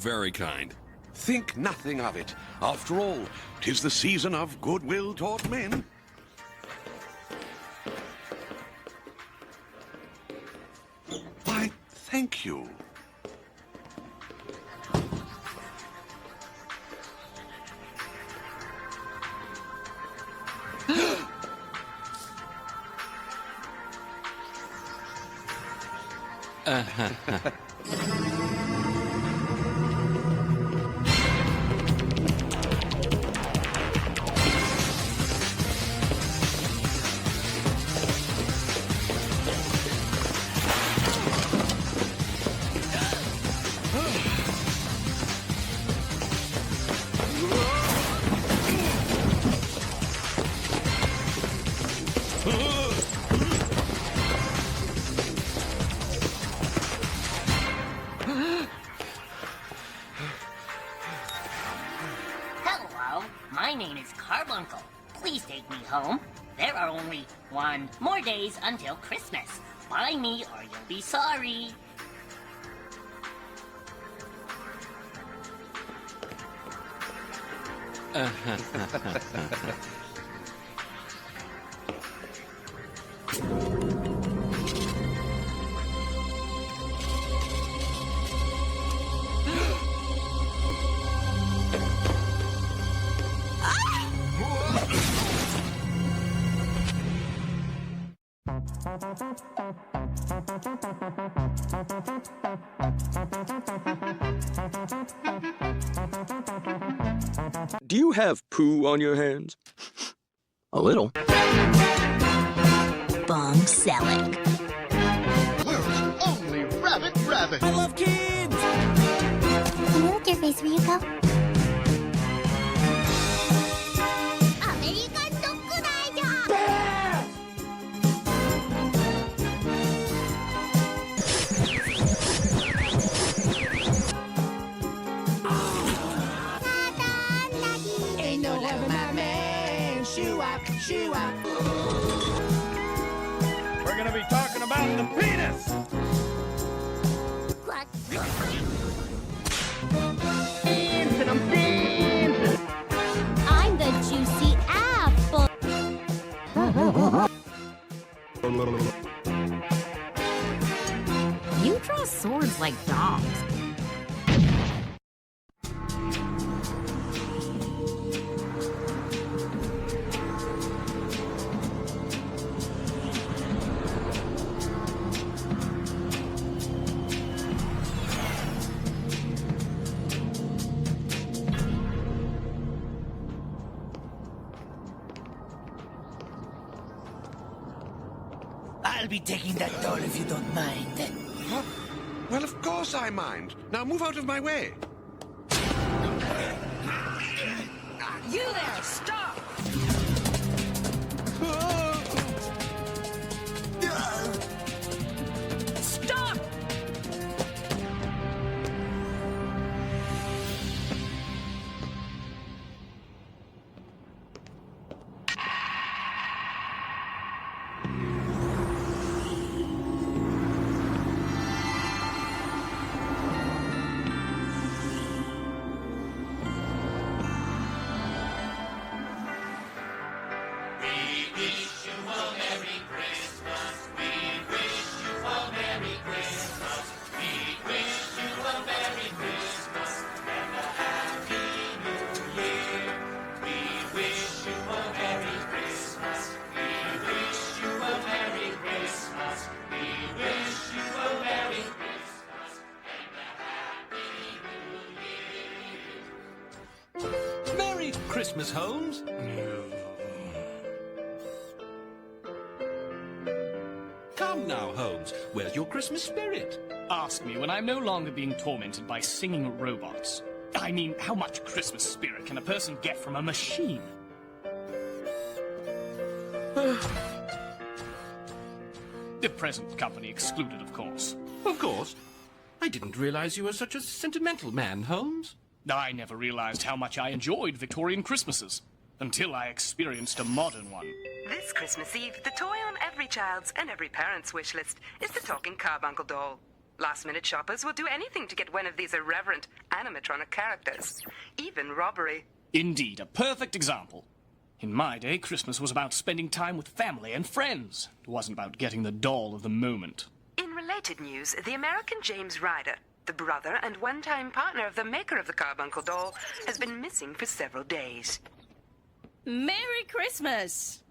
very kind. Think nothing of it. After all, 'tis the season of goodwill toward men. Why, thank you. Hello, my name is Carbuncle. Please take me home. There are only 1 more days until Christmas. Buy me or you'll be sorry. Do you have poo on your hands? A little. Tom Selleck. World's only rabbit. I love kids! Can you look your face where you go? American dog Ain't no other my man. Shoo up. We're gonna be talking about the penis! I'm the juicy apple. You draw swords like dogs. I'll be taking that doll if you don't mind. Huh? Well, of course I mind. Now move out of my way. You there, stop! Stop! Christmas, Holmes. Come now, Holmes. Where's your Christmas spirit? Ask me when I'm no longer being tormented by singing robots. I mean, how much Christmas spirit can a person get from a machine? The present company excluded, of course. Of course. I didn't realize you were such a sentimental man, Holmes. I never realized how much I enjoyed Victorian Christmases, until I experienced a modern one. This Christmas Eve, the toy on every child's and every parent's wish list is the talking Carbuncle doll. Last-minute shoppers will do anything to get one of these irreverent animatronic characters. Even robbery. Indeed, a perfect example. In my day, Christmas was about spending time with family and friends. It wasn't about getting the doll of the moment. In related news, the American James Ryder, the brother and one-time partner of the maker of the Carbuncle doll, has been missing for several days. Merry Christmas!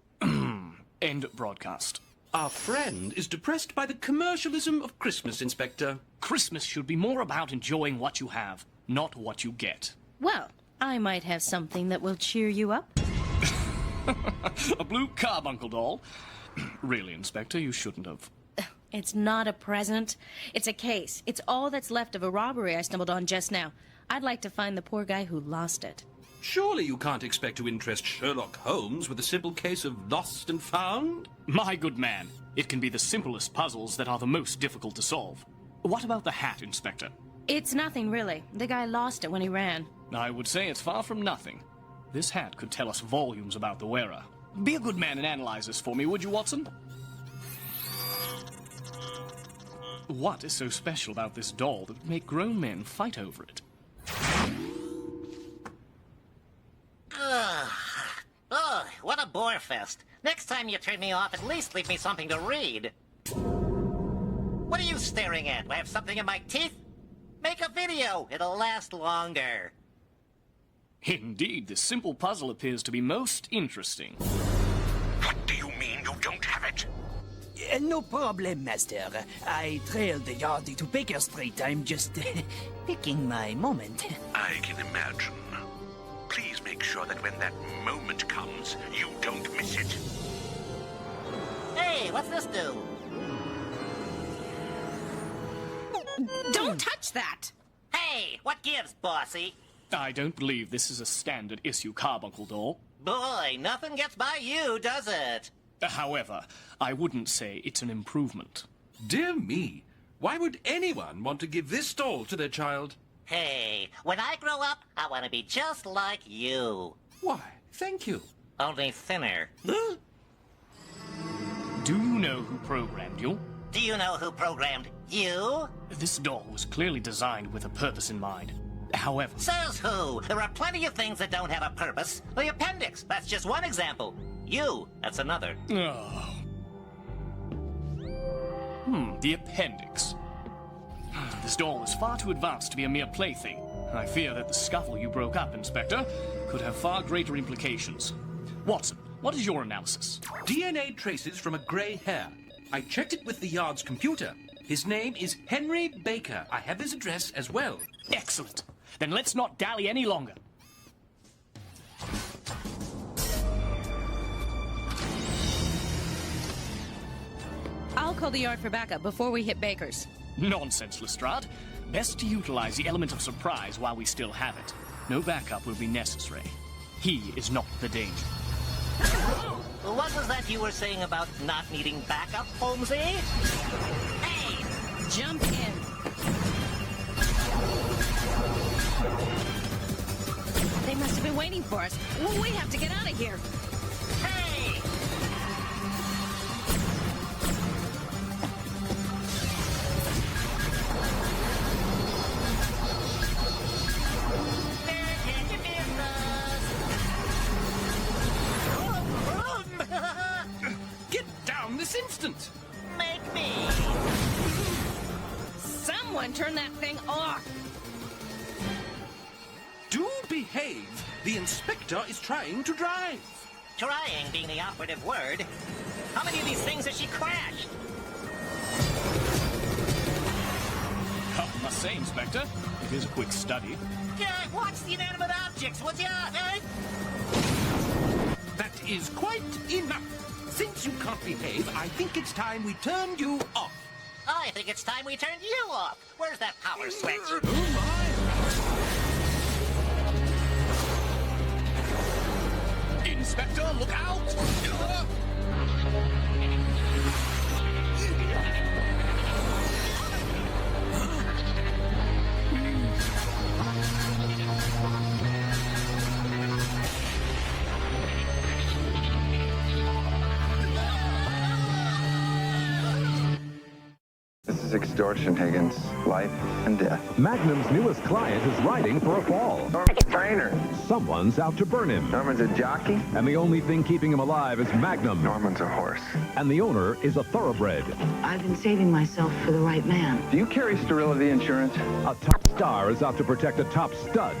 End broadcast. Our friend is depressed by the commercialism of Christmas, Inspector. Christmas should be more about enjoying what you have, not what you get. Well, I might have something that will cheer you up. A blue carbuncle doll? Really, Inspector, you shouldn't have. It's not a present. It's a case. It's all that's left of a robbery I stumbled on just now. I'd like to find the poor guy who lost it. Surely you can't expect to interest Sherlock Holmes with a simple case of lost and found? My good man, it can be the simplest puzzles that are the most difficult to solve. What about the hat, Inspector? It's nothing, really. The guy lost it when he ran. I would say it's far from nothing. This hat could tell us volumes about the wearer. Be a good man and analyze this for me, would you, Watson? What is so special about this doll that would make grown men fight over it? Oh, what a bore fest. Next time you turn me off, at least leave me something to read. What are you staring at? Do I have something in my teeth? Make a video. It'll last longer. Indeed, this simple puzzle appears to be most interesting. What do you mean you don't have it? No problem, Master. I trailed the yard to Baker Street. I'm just picking my moment. I can imagine. Please make sure that when that moment comes, you don't miss it. Hey, what's this do? Don't touch that! Hey, what gives, bossy? I don't believe this is a standard issue carbuncle doll. Boy, nothing gets by you, does it? However, I wouldn't say it's an improvement. Dear me, why would anyone want to give this doll to their child? Hey, when I grow up, I want to be just like you. Why, thank you. Only thinner. Do you know who programmed you? Do you know who programmed you? This doll was clearly designed with a purpose in mind. However... Says who? There are plenty of things that don't have a purpose. The appendix, that's just one example. You, that's another. Oh. The appendix. This doll is far too advanced to be a mere plaything. I fear that the scuffle you broke up, Inspector, could have far greater implications. Watson, what is your analysis? DNA traces from a grey hair. I checked it with the Yard's computer. His name is Henry Baker. I have his address as well. Excellent. Then let's not dally any longer. I'll call the yard for backup before we hit Baker's. Nonsense, Lestrade. Best to utilize the element of surprise while we still have it. No backup will be necessary. He is not the danger. What was that you were saying about not needing backup, Holmesy? Hey! Jump in. They must have been waiting for us. We have to get out of here. Hey! Get down this instant! Make me! Someone turn that thing off. Do behave! The inspector is trying to drive! Trying being the operative word. How many of these things has she crashed? I must say, Inspector, it is a quick study. Yeah, watch the inanimate objects, would ya? Eh? That is quite enough! Since you can't behave, I think it's time we turned you off. I think it's time we turned you off. Where's that power switch? Inspector, look out! This is is extortion, Higgins. Life and death. Magnum's newest client is riding for a fall. Trainer. Someone's out to burn him. Norman's a jockey. And the only thing keeping him alive is Magnum. Norman's a horse. And the owner is a thoroughbred. I've been saving myself for the right man. Do you carry sterility insurance? A top star is out to protect a top stud.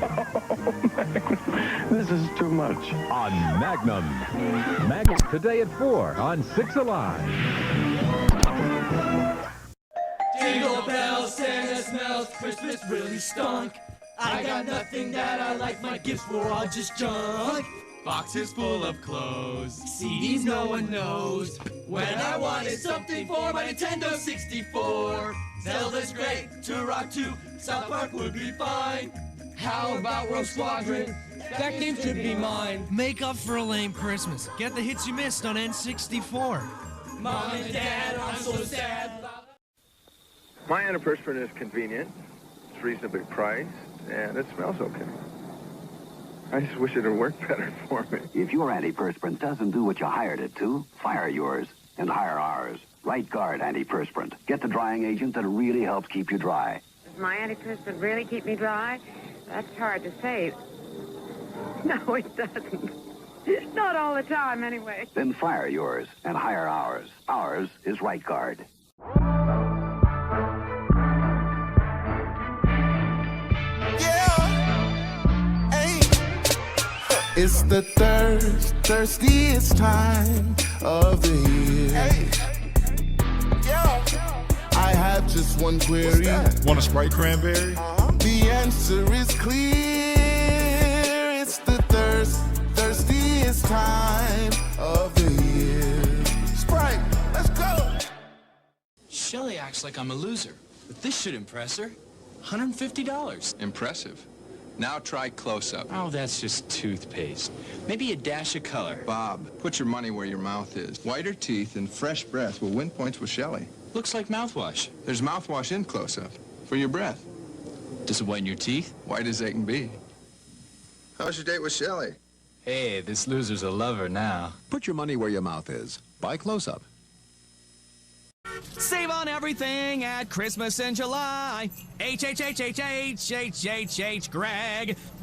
This is too much. On Magnum. Magnum today at 4 on 6 Alive. Jingle bells, Santa smells, Christmas really stunk. I got nothing that I like, my gifts were all just junk. Boxes full of clothes, CDs no one knows. When I wanted something for my Nintendo 64, Zelda's great, Turok 2, South Park would be fine. How about Rogue Squadron? That game should be mine. Make up for a lame Christmas. Get the hits you missed on N64. Mom and Dad, I'm so sad. My antiperspirant is convenient. It's reasonably priced, and it smells okay. I just wish it had worked better for me. If your antiperspirant doesn't do what you hired it to, fire yours and hire ours. Right Guard Antiperspirant. Get the drying agent that really helps keep you dry. Does my antiperspirant really keep me dry? That's hard to say. No, it doesn't. Not all the time, anyway. Then fire yours and hire ours. Ours is Right Guard. It's the thirstiest time of the year. Hey. Yeah. I have just one query. Want a Sprite cranberry? The answer is clear. It's the thirstiest time of the year. Sprite, let's go. Shelly acts like I'm a loser, but this should impress her. $150. Impressive. Now try close-up. Oh, that's just toothpaste. Maybe a dash of color. Bob, put your money where your mouth is. Whiter teeth and fresh breath will win points with Shelley. Looks like mouthwash. There's mouthwash in close-up for your breath. Does it whiten your teeth? White as they can be. How was your date with Shelley? Hey, this loser's a lover now. Put your money where your mouth is. Buy close-up. Save on everything at Christmas in July. Greg.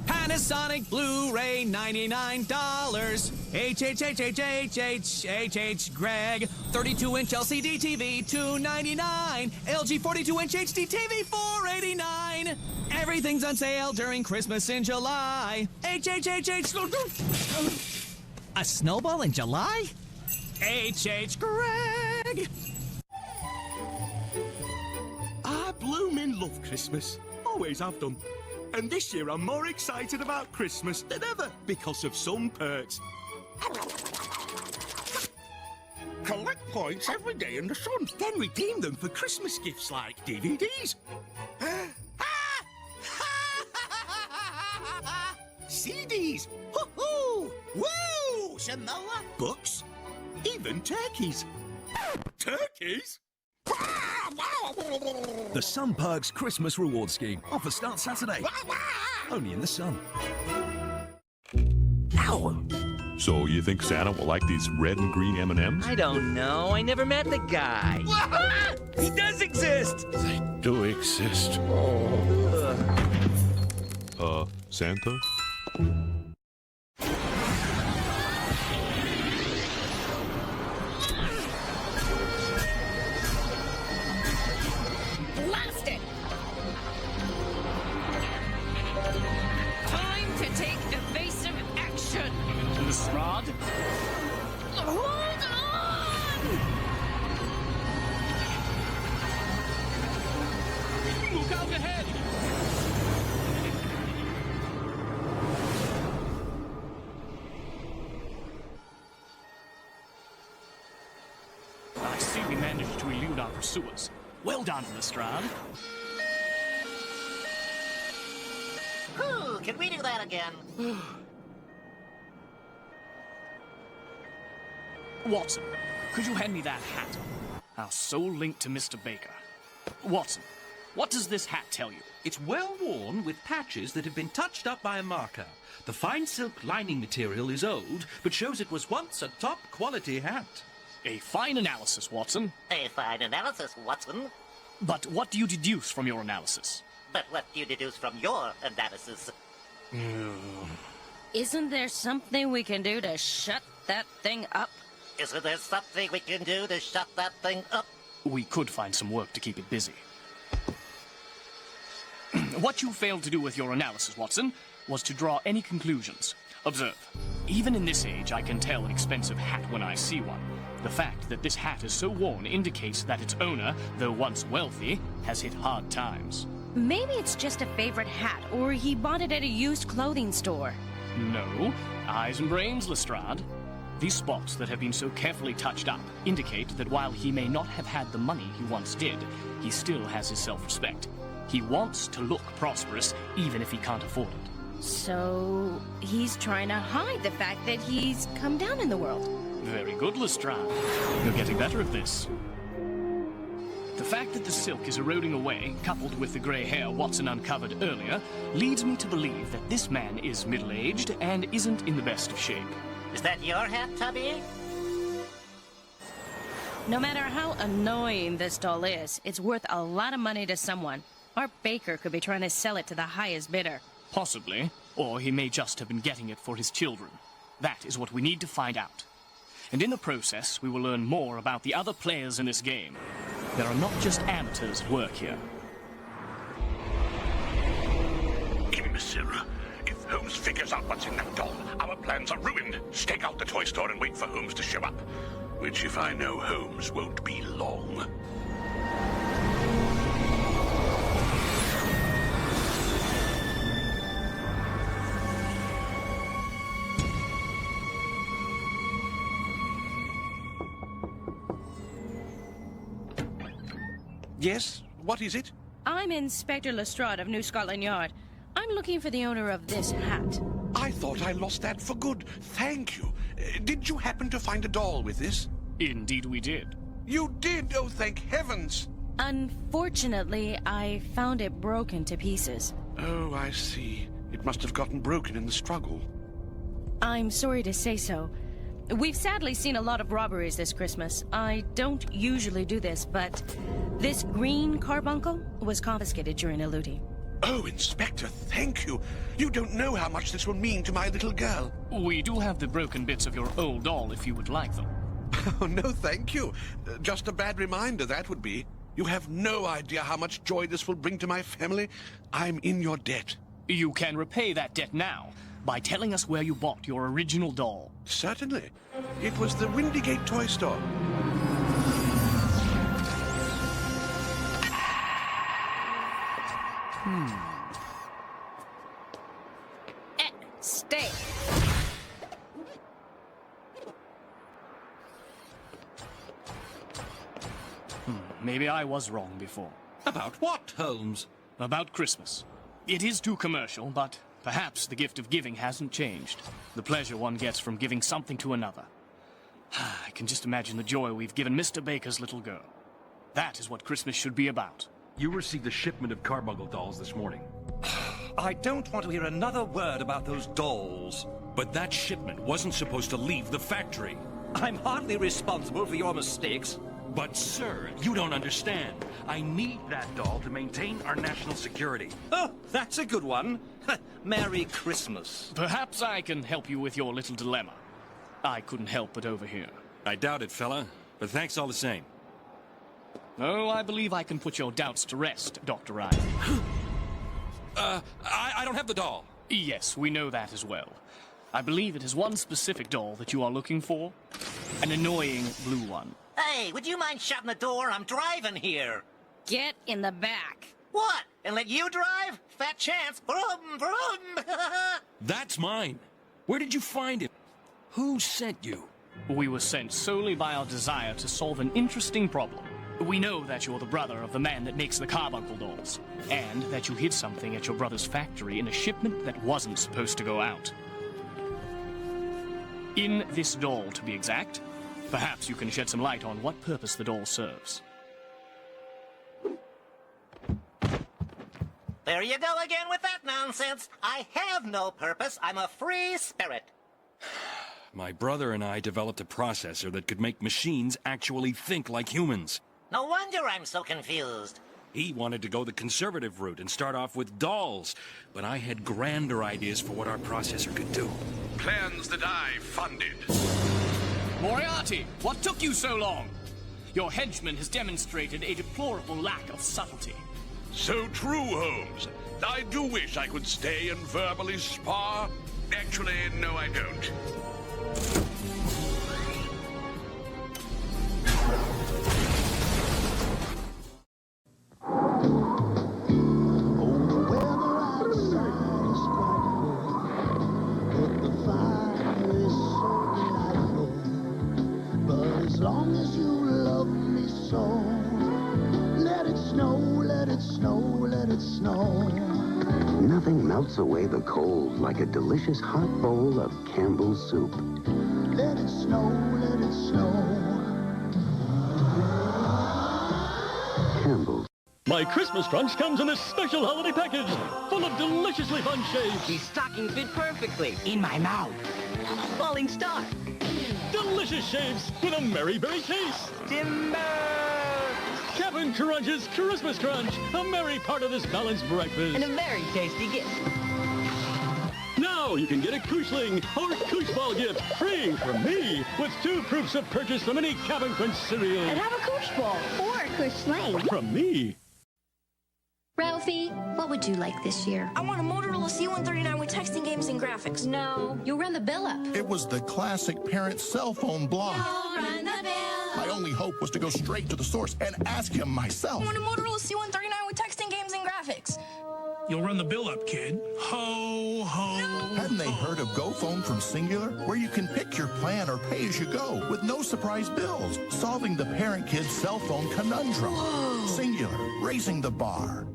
Panasonic Blu-ray, $99. Greg. 32-inch LCD TV, $299. LG 42-inch HD TV, $489. Everything's on sale during Christmas in July. A snowball in July? Greg. I bloomin' love Christmas. Always have done. And this year I'm more excited about Christmas than ever because of some perks. Collect points every day in the sun, then redeem them for Christmas gifts like DVDs. CDs. Hoo-hoo! Woo! Shanola. Books. Even turkeys. Turkeys? The Sun Perks Christmas Reward Scheme. Offer starts Saturday. Only in the Sun. Ow! So you think Santa will like these red and green M&Ms? I don't know. I never met the guy. He does exist! They do exist. Santa? Blast it! Time to take evasive action. Lestrade? Hold on! Look out ahead! I see we managed to elude our pursuers. Well done, Lestrade. Whew, can we do that again? Watson, could you hand me that hat? Our sole link to Mr. Baker. Watson, what does this hat tell you? It's well worn with patches that have been touched up by a marker. The fine silk lining material is old, but shows it was once a top-quality hat. A fine analysis, Watson. A fine analysis, Watson. But what do you deduce from your analysis? But what do you deduce from your analysis? Isn't there something we can do to shut that thing up? Isn't there something we can do to shut that thing up? We could find some work to keep it busy. What you failed to do with your analysis, Watson, was to draw any conclusions. Observe. Even in this age, I can tell an expensive hat when I see one. The fact that this hat is so worn indicates that its owner, though once wealthy, has hit hard times. Maybe it's just a favorite hat, or he bought it at a used clothing store. No. Eyes and brains, Lestrade. These spots that have been so carefully touched up indicate that while he may not have had the money he once did, he still has his self-respect. He wants to look prosperous, even if he can't afford it. So he's trying to hide the fact that he's come down in the world. Very good, Lestrade. You're getting better at this. The fact that the silk is eroding away, coupled with the grey hair Watson uncovered earlier, leads me to believe that this man is middle-aged and isn't in the best of shape. Is that your hat, Tubby? No matter how annoying this doll is, it's worth a lot of money to someone. Our baker could be trying to sell it to the highest bidder. Possibly. Or he may just have been getting it for his children. That is what we need to find out. And in the process, we will learn more about the other players in this game. There are not just amateurs at work here. Imbecile. If Holmes figures out what's in that doll, our plans are ruined. Stake out the toy store and wait for Holmes to show up. Which, if I know Holmes, won't be long. Yes? What is it? I'm Inspector Lestrade of New Scotland Yard. I'm looking for the owner of this hat. I thought I lost that for good. Thank you. Did you happen to find a doll with this? Indeed we did. You did? Oh, thank heavens. Unfortunately, I found it broken to pieces. Oh, I see. It must have gotten broken in the struggle. I'm sorry to say so. We've sadly seen a lot of robberies this Christmas. I don't usually do this, but this green carbuncle was confiscated during a looting. Oh, Inspector, thank you. You don't know how much this will mean to my little girl. We do have the broken bits of your old doll if you would like them. Oh, no, thank you. Just a bad reminder, that would be. You have no idea how much joy this will bring to my family. I'm in your debt. You can repay that debt now by telling us where you bought your original doll. Certainly. It was the Windygate toy store. Stay. Maybe I was wrong before. About what, Holmes? About Christmas. It is too commercial, but perhaps the gift of giving hasn't changed. The pleasure one gets from giving something to another. I can just imagine the joy we've given Mr. Baker's little girl. That is what Christmas should be about. You received a shipment of Carbuncle dolls this morning. I don't want to hear another word about those dolls. But that shipment wasn't supposed to leave the factory. I'm hardly responsible for your mistakes. But, sir, you don't understand. I need that doll to maintain our national security. Oh, that's a good one. Merry Christmas. Perhaps I can help you with your little dilemma. I couldn't help but overhear. I doubt it, fella, but thanks all the same. Oh, I believe I can put your doubts to rest, Dr. Ryan. I don't have the doll. Yes, we know that as well. I believe it is one specific doll that you are looking for. An annoying blue one. Hey, would you mind shutting the door? I'm driving here. Get in the back. What? And let you drive? Fat chance. Vroom, vroom. That's mine. Where did you find it? Who sent you? We were sent solely by our desire to solve an interesting problem. We know that you're the brother of the man that makes the Carbuncle dolls, and that you hid something at your brother's factory in a shipment that wasn't supposed to go out. In this doll, to be exact. Perhaps you can shed some light on what purpose the doll serves. There you go again with that nonsense. I have no purpose. I'm a free spirit. My brother and I developed a processor that could make machines actually think like humans. No wonder I'm so confused. He wanted to go the conservative route and start off with dolls, but I had grander ideas for what our processor could do. Plans that I funded. Moriarty, what took you so long? Your henchman has demonstrated a deplorable lack of subtlety. So true, Holmes. I do wish I could stay and verbally spar. Actually, no, I don't. Nothing melts away the cold like a delicious hot bowl of Campbell's soup. Let it snow, let it snow. Campbell's. My Christmas crunch comes in a special holiday package, full of deliciously fun shapes. These stockings fit perfectly in my mouth. Falling star. Delicious shapes with a merry berry taste. Timber! Cap'n Crunch's Christmas Crunch, a merry part of this balanced breakfast. And a very tasty gift. Now you can get a Kooshling or Koosh Ball gift free from me with 2 proofs of purchase from any Cap'n Crunch cereal. And have a Koosh Ball or a Koosh Sling. From me. Ralphie, what would you like this year? I want a Motorola C139 with texting, games, and graphics. No, you'll run the bill up. It was the classic parent cell phone block. You'll run the bill. My only hope was to go straight to the source and ask him myself. I want a Motorola C139 with texting, games, and graphics. You'll run the bill up, kid. Ho, ho. No. Hadn't they heard of GoPhone from Singular? Where you can pick your plan or pay as you go with no surprise bills. Solving the parent-kid cell phone conundrum. Whoa. Singular, raising the bar.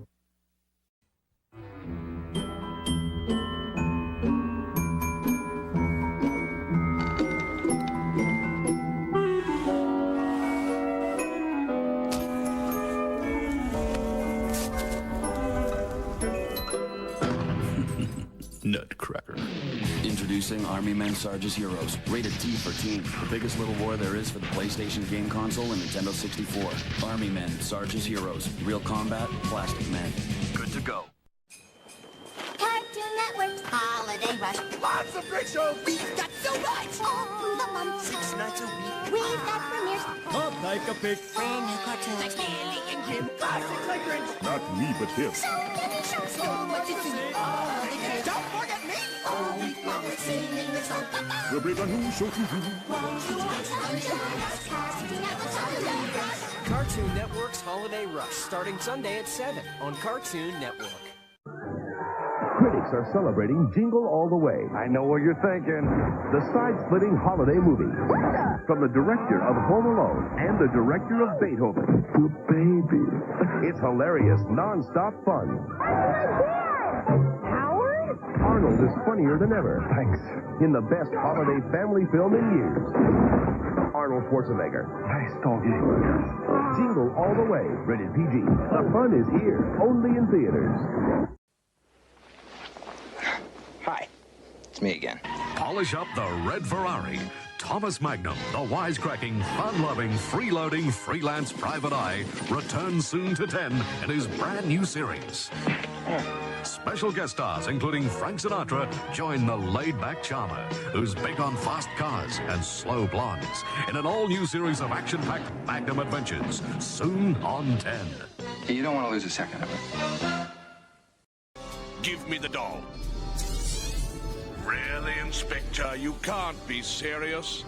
Nutcracker. Introducing Army Men Sarge's Heroes. Rated T for teen. The biggest little war there is for the PlayStation game console and Nintendo 64. Army Men Sarge's Heroes. Real combat, plastic men. Good to go. Cartoon Network's Holiday Rush. Lots of great shows. We've got so much. All the months. 6 nights a week. We've got premieres. Up like a pig. Brand new cartoons. Like Billy and Jim. Classics like Grinch. Not me, but him. So many shows. So much to see. Don't forget me. All week long we're singing the song. We'll bring a new show to you. Won't you watch Holiday Rush? Cartoon Network's Holiday Rush. Cartoon Network's Holiday Rush, starting Sunday at 7 on Cartoon Network. Critics are celebrating Jingle All the Way. I know what you're thinking. The side-splitting holiday movie. From the director of Home Alone and the director of Beethoven. The baby. It's hilarious, non-stop fun. Howard? Arnold is funnier than ever. Thanks. In the best holiday family film in years. Arnold Schwarzenegger. Nice doggy. Jingle All the Way. Rated PG. The fun is here. Only in theaters. Hi, it's me again. Polish up the red Ferrari. Thomas Magnum, the wisecracking, fun-loving, freeloading freelance private eye, returns soon to 10 in his brand new series. Special guest stars, including Frank Sinatra, join the laid-back charmer, who's big on fast cars and slow blondes, in an all-new series of action-packed Magnum adventures, soon on 10. You don't want to lose a second of it. Give me the doll. Really, Inspector? You can't be serious.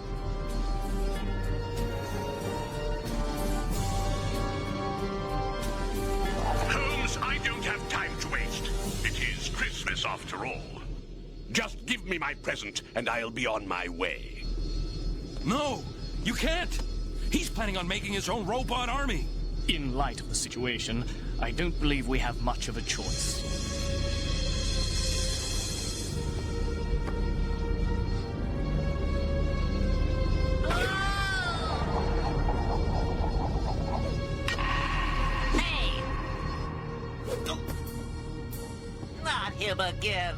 Holmes, I don't have time to waste. It is Christmas after all. Just give me my present and I'll be on my way. No, you can't. He's planning on making his own robot army. In light of the situation, I don't believe we have much of a choice. Not him again.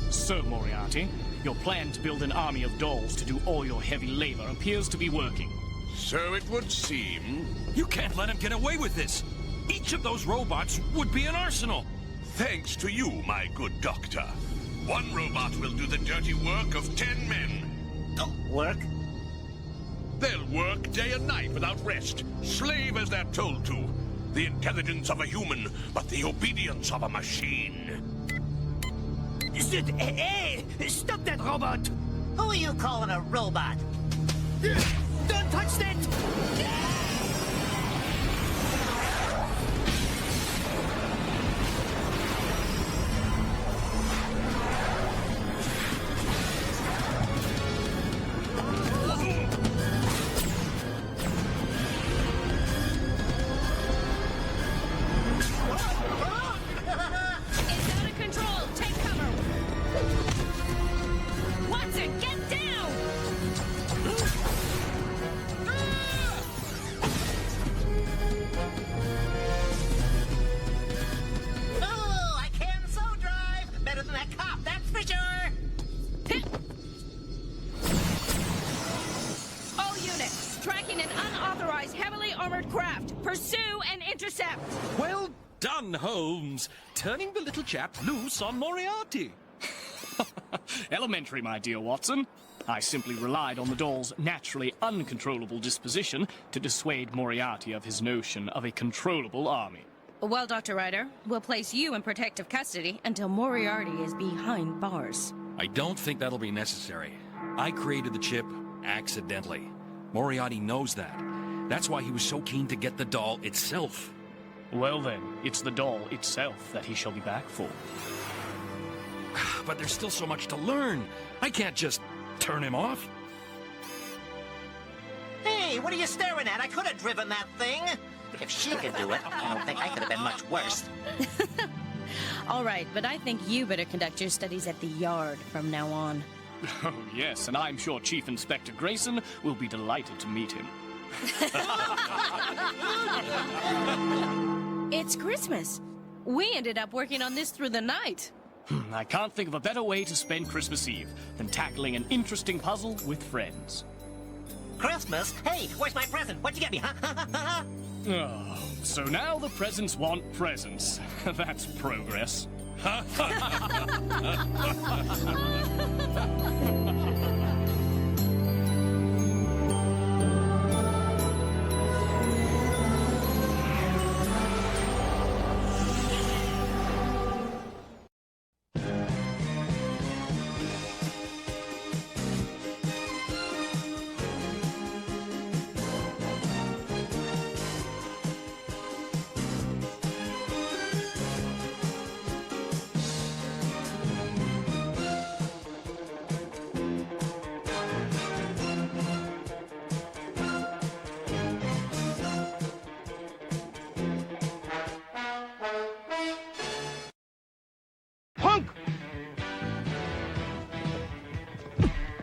So, Moriarty, your plan to build an army of dolls to do all your heavy labor appears to be working. So it would seem. You can't let him get away with this. Each of those robots would be an arsenal. Thanks to you, my good doctor. One robot will do the dirty work of 10 men. Work? They'll work day and night without rest, slave as they're told to. The intelligence of a human, but the obedience of a machine. Hey, stop that robot! Who are you calling a robot? Don't touch that! It's out of control. Take cover. Watson, get down! Oh, I can so drive! Better than that cop, that's for sure! All units, tracking an unauthorized, heavily armored craft. Pursue and intercept. Well done, Holmes. Turning the little chap loose on Moriarty. Elementary, my dear Watson. I simply relied on the doll's naturally uncontrollable disposition to dissuade Moriarty of his notion of a controllable army. Well, Dr. Ryder, we'll place you in protective custody until Moriarty is behind bars. I don't think that'll be necessary. I created the chip accidentally. Moriarty knows that. That's why he was so keen to get the doll itself. Well then, it's the doll itself that he shall be back for. But there's still so much to learn. I can't just turn him off. Hey, what are you staring at? I could have driven that thing! If she could do it, I don't think I could have been much worse. All right, but I think you better conduct your studies at the yard from now on. Oh, yes, and I'm sure Chief Inspector Grayson will be delighted to meet him. It's Christmas. We ended up working on this through the night. I can't think of a better way to spend Christmas Eve than tackling an interesting puzzle with friends. Christmas? Hey, where's my present? What'd you get me, huh? Oh, so now the presents want presents. That's progress.